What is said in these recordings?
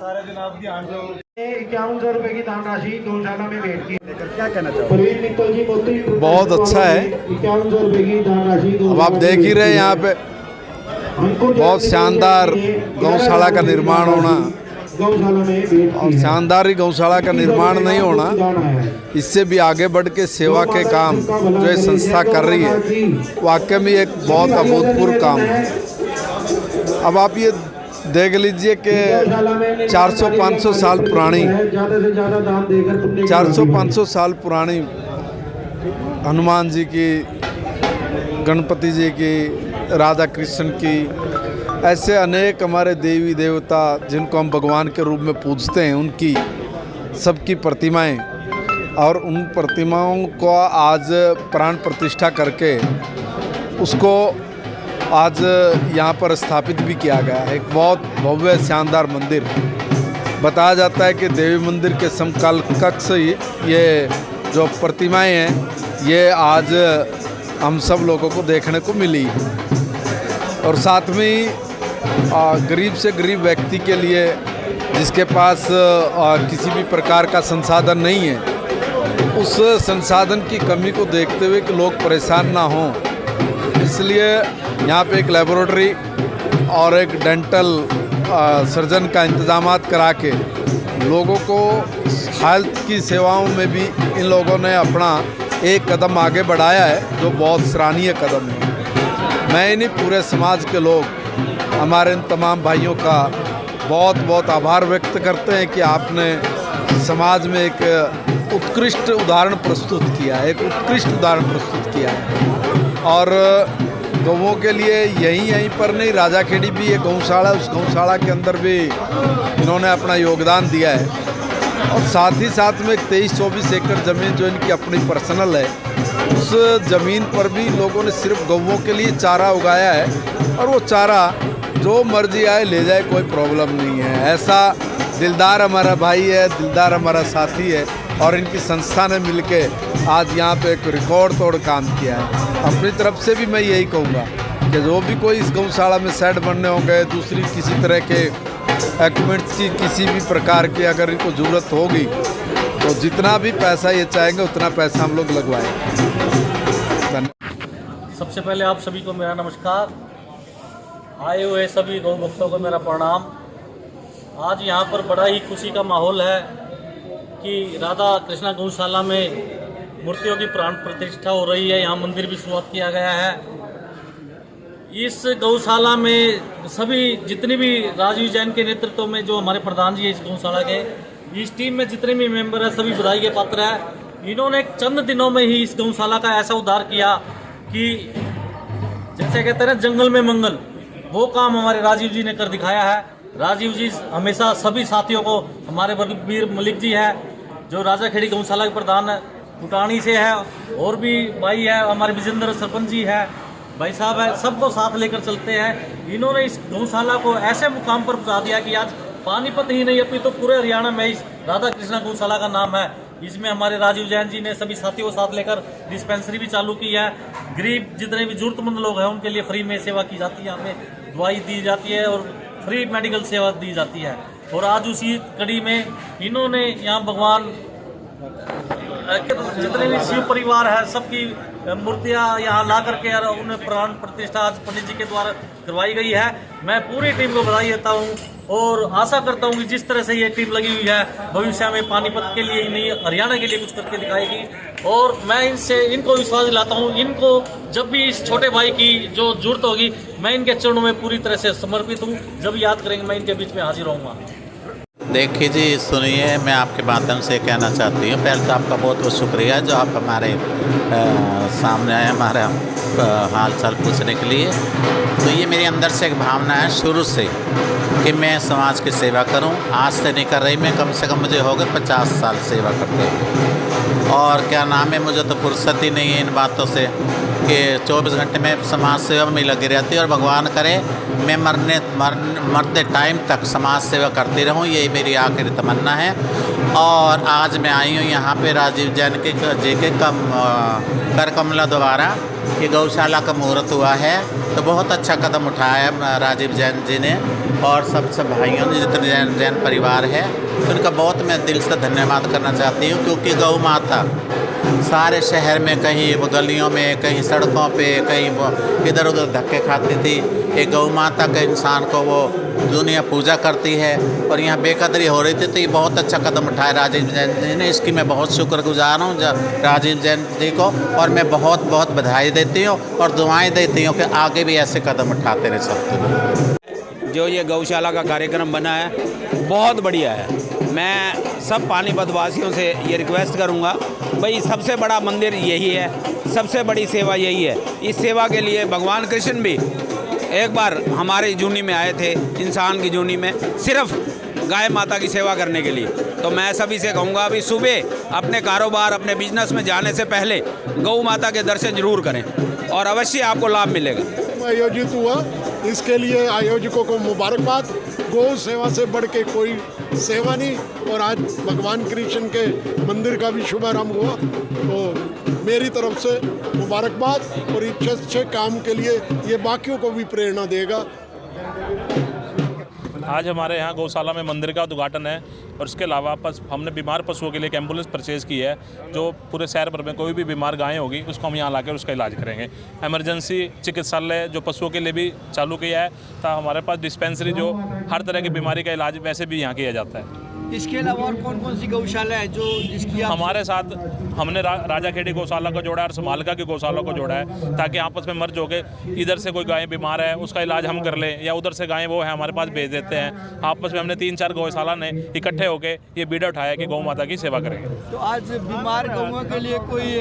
सारे दिन आप ध्यान से 5100 रुपए की दान राशि गौशाला में भेंट की। क्या कहना चाहोगे? प्रवीण मित्तल जी मोती बहुत अच्छा है। 5100 रुपए की दान राशि अब आप देख ही रहे यहाँ पे बहुत शानदार गौशाला का निर्माण होना गौशाला में भेंट की और शानदार ही गौशाला का निर्माण नहीं होना, इससे भी आगे बढ़ के सेवा के काम जो ये संस्था कर रही है वाकई में एक बहुत अभूतपूर्व काम है। अब आप ये देख लीजिए कि 400-500 साल पुरानी 400-500 साल पुरानी हनुमान जी की, गणपति जी की, राधा कृष्ण की, ऐसे अनेक हमारे देवी देवता जिनको हम भगवान के रूप में पूजते हैं उनकी सबकी प्रतिमाएं, और उन प्रतिमाओं को आज प्राण प्रतिष्ठा करके उसको आज यहाँ पर स्थापित भी किया गया है। एक बहुत भव्य शानदार मंदिर, बताया जाता है कि देवी मंदिर के समकक्ष ये जो प्रतिमाएं हैं ये आज हम सब लोगों को देखने को मिली। और साथ में ही गरीब से गरीब व्यक्ति के लिए जिसके पास किसी भी प्रकार का संसाधन नहीं है, उस संसाधन की कमी को देखते हुए कि लोग परेशान ना हों, इसलिए यहाँ पे एक लेबोरेटरी और एक डेंटल सर्जन का इंतजामात करा के लोगों को हेल्थ की सेवाओं में भी इन लोगों ने अपना एक कदम आगे बढ़ाया है, जो बहुत सराहनीय कदम है। मैं इन्हीं पूरे समाज के लोग, हमारे इन तमाम भाइयों का बहुत बहुत आभार व्यक्त करते हैं कि आपने समाज में एक उत्कृष्ट उदाहरण प्रस्तुत किया है, एक उत्कृष्ट उदाहरण प्रस्तुत किया है। और गौओं के लिए यहीं पर नहीं, राजाखेड़ी भी एक गौशाला, उस गौशाला के अंदर भी इन्होंने अपना योगदान दिया है। और साथ ही साथ में 23-24 एकड़ ज़मीन जो इनकी अपनी पर्सनल है, उस ज़मीन पर भी लोगों ने सिर्फ गौओं के लिए चारा उगाया है, और वो चारा जो मर्जी आए ले जाए, कोई प्रॉब्लम नहीं है। ऐसा दिलदार हमारा भाई है, दिलदार हमारा साथी है, और इनकी संस्था ने मिलके आज यहाँ पे एक रिकॉर्ड तोड़ काम किया है। अपनी तरफ से भी मैं यही कहूँगा कि जो भी कोई इस गौशाला में सेट बनने होंगे, दूसरी किसी तरह के एक्विपमेंट्स की किसी भी प्रकार की अगर इनको ज़रूरत होगी तो जितना भी पैसा ये चाहेंगे उतना पैसा हम लोग लगवाएंगे। सबसे पहले आप सभी को मेरा नमस्कार। आए हुए सभी गौ भक्तों को मेरा प्रणाम। आज यहाँ पर बड़ा ही खुशी का माहौल है कि राधा कृष्णा गौशाला में मूर्तियों की प्राण प्रतिष्ठा हो रही है। यहाँ मंदिर भी शुरुआत किया गया है। इस गौशाला में सभी जितनी भी राजीव जैन के नेतृत्व में जो हमारे प्रधान जी है इस गौशाला के, इस टीम में जितने भी मेंबर हैं सभी बधाई के पात्र हैं। इन्होंने चंद दिनों में ही इस गौशाला का ऐसा उद्धार किया कि जैसे कहते हैं जंगल में मंगल, वो काम हमारे राजीव जी ने कर दिखाया है। राजीव जी हमेशा सभी साथियों को, हमारे बलबीर मलिक जी है जो राजाखेड़ी गौशाला के प्रधान भूटानी से है, और भी भाई है हमारे विजेंद्र सरपंच जी है, भाई साहब है, सबको साथ लेकर चलते हैं। इन्होंने इस गौशाला को ऐसे मुकाम पर पहुंचा दिया कि आज पानीपत ही नहीं अपनी तो पूरे हरियाणा में इस राधा कृष्णा गौशाला का नाम है। इसमें हमारे राजीव जैन जी ने सभी साथियों को साथ लेकर डिस्पेंसरी भी चालू की है। गरीब जितने भी जरूरतमंद लोग हैं उनके लिए फ्री में सेवा की जाती है, हमें दवाई दी जाती है और फ्री मेडिकल सेवा दी जाती है। और आज उसी कड़ी में इन्होंने यहाँ भगवान जितने भी शिव परिवार है सबकी मूर्तियाँ यहाँ ला करके और उन्हें प्राण प्रतिष्ठा आज पंडित जी के द्वारा करवाई गई है। मैं पूरी टीम को बधाई देता हूँ और आशा करता हूँ कि जिस तरह से ये टीम लगी हुई है भविष्य में पानीपत के लिए ही नहीं हरियाणा के लिए कुछ करके दिखाएगी। और मैं इनको विश्वास दिलाता हूँ, इनको जब भी इस छोटे भाई की जो जरूरत होगी मैं इनके चरणों में पूरी तरह से समर्पित हूँ। जब याद करेंगे मैं इनके बीच में हाजिर रहूँगा। देखिए जी, सुनिए, मैं आपके माध्यम से कहना चाहती हूँ, पहले तो आपका बहुत बहुत शुक्रिया जो आप हमारे सामने आए हमारा हाल चाल पूछने के लिए। तो ये मेरे अंदर से एक भावना है शुरू से कि मैं समाज की सेवा करूं। आज से नहीं कर रही, मैं कम से कम मुझे हो गए 50 साल सेवा करते हुए। और क्या नाम है, मुझे तो फुर्सत ही नहीं है इन बातों से कि 24 घंटे में समाज सेवा में लगी रहती है। और भगवान करे मैं मरते टाइम तक समाज सेवा करती रहूं, यही मेरी आखिरी तमन्ना है। और आज मैं आई हूँ यहाँ पे राजीव जैन जी के कर कमला द्वारा ये गौशाला का मुहूर्त हुआ है, तो बहुत अच्छा कदम उठाया है राजीव जैन जी ने और सब भाइयों ने, जितने जैन परिवार है, तो उनका बहुत मैं दिल से धन्यवाद करना चाहती हूँ। क्योंकि गौ माता सारे शहर में, कहीं वो गलियों में, कहीं सड़कों पे, कहीं वो इधर उधर धक्के खाती थी। एक गौ माता के इंसान को वो दुनिया पूजा करती है और यहाँ बेकदरी हो रही थी, तो ये बहुत अच्छा कदम उठाया राजीव जैन जी ने। इसकी मैं बहुत शुक्रगुजार हूँ राजीव जैन जी को, और मैं बहुत बहुत बधाई देती हूँ और दुआएं देती हूँ कि आगे भी ऐसे कदम उठाते रहे सब। जो ये गौशाला का कार्यक्रम बना है बहुत बढ़िया है। मैं सब पानीपत वासियों से ये रिक्वेस्ट करूँगा, भाई सबसे बड़ा मंदिर यही है, सबसे बड़ी सेवा यही है। इस सेवा के लिए भगवान कृष्ण भी एक बार हमारे जूनी में आए थे, इंसान की जूनी में, सिर्फ गाय माता की सेवा करने के लिए। तो मैं सभी से कहूँगा अभी सुबह अपने कारोबार, अपने बिजनेस में जाने से पहले गौ माता के दर्शन जरूर करें और अवश्य आपको लाभ मिलेगा। आयोजित हुआ, इसके लिए आयोजकों को मुबारकबाद। गौ सेवा से बढ़ के कोई सेवा नहीं, और आज भगवान कृष्ण के मंदिर का भी शुभारंभ हुआ, तो मेरी तरफ से मुबारकबाद। और इस अच्छे काम के लिए ये बाकियों को भी प्रेरणा देगा। आज हमारे यहाँ गौशाला में मंदिर का उद्घाटन है और इसके अलावा हमने बीमार पशुओं के लिए एक एम्बुलेंस परचेज़ की है, जो पूरे शहर भर में कोई भी बीमार गाय होगी उसको हम यहाँ लाकर उसका इलाज करेंगे। इमरजेंसी चिकित्सालय जो पशुओं के लिए भी चालू किया है, तो हमारे पास डिस्पेंसरी जो हर तरह की बीमारी का इलाज वैसे भी यहाँ किया जाता है। इसके अलावा और कौन कौन सी गौशाला है जो जिसकी हमारे साथ हमने राजा खेड़ी गौशाला को जोड़ा है और समालका की गौशाला को जोड़ा है, ताकि आपस में मर्ज हो के इधर से कोई गाय बीमार है उसका इलाज हम कर लें, या उधर से गाय वो है हमारे पास भेज देते हैं। आपस में हमने 3-4 गौशाला ने इकट्ठे होकर ये बीड़ा उठाया कि गौ माता की सेवा करेंगे। तो आज बीमार गाँवों के लिए कोई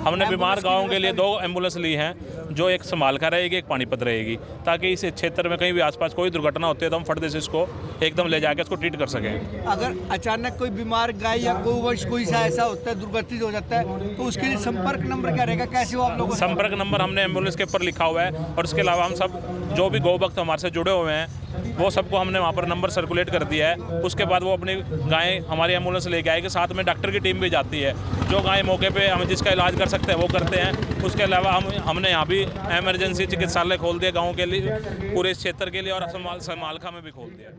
हमने बीमार गाँवों के लिए 2 एम्बुलेंस ली हैं, जो एक समालका रहेगी, एक पानीपत रहेगी, ताकि इस क्षेत्र में कहीं भी आसपास कोई दुर्घटना होती है तो हम फट से इसको एकदम ले जाकर इसको ट्रीट कर सकें। अगर अचानक कोई बीमार गाय या गौवंश कोई सा ऐसा होता है, दुर्घटित हो जाता है, तो उसके लिए संपर्क नंबर क्या रहेगा, कैसे हो आप लोगों? संपर्क नंबर हमने एम्बुलेंस के ऊपर लिखा हुआ है, और इसके अलावा हम सब जो भी गौ भक्त हमारे से जुड़े हुए हैं वो सबको हमने वहाँ पर नंबर सर्कुलेट कर दिया है। उसके बाद वो अपनी गाय हमारी एम्बुलेंस लेके आएगी, साथ में डॉक्टर की टीम भी जाती है, जो गाय मौके पे हम जिसका इलाज कर सकते हैं वो करते हैं। उसके अलावा हमने यहाँ भी इमरजेंसी चिकित्सालय खोल दिया गाँव के लिए, पूरे इस क्षेत्र के लिए, और समालखा में भी खोल दिया।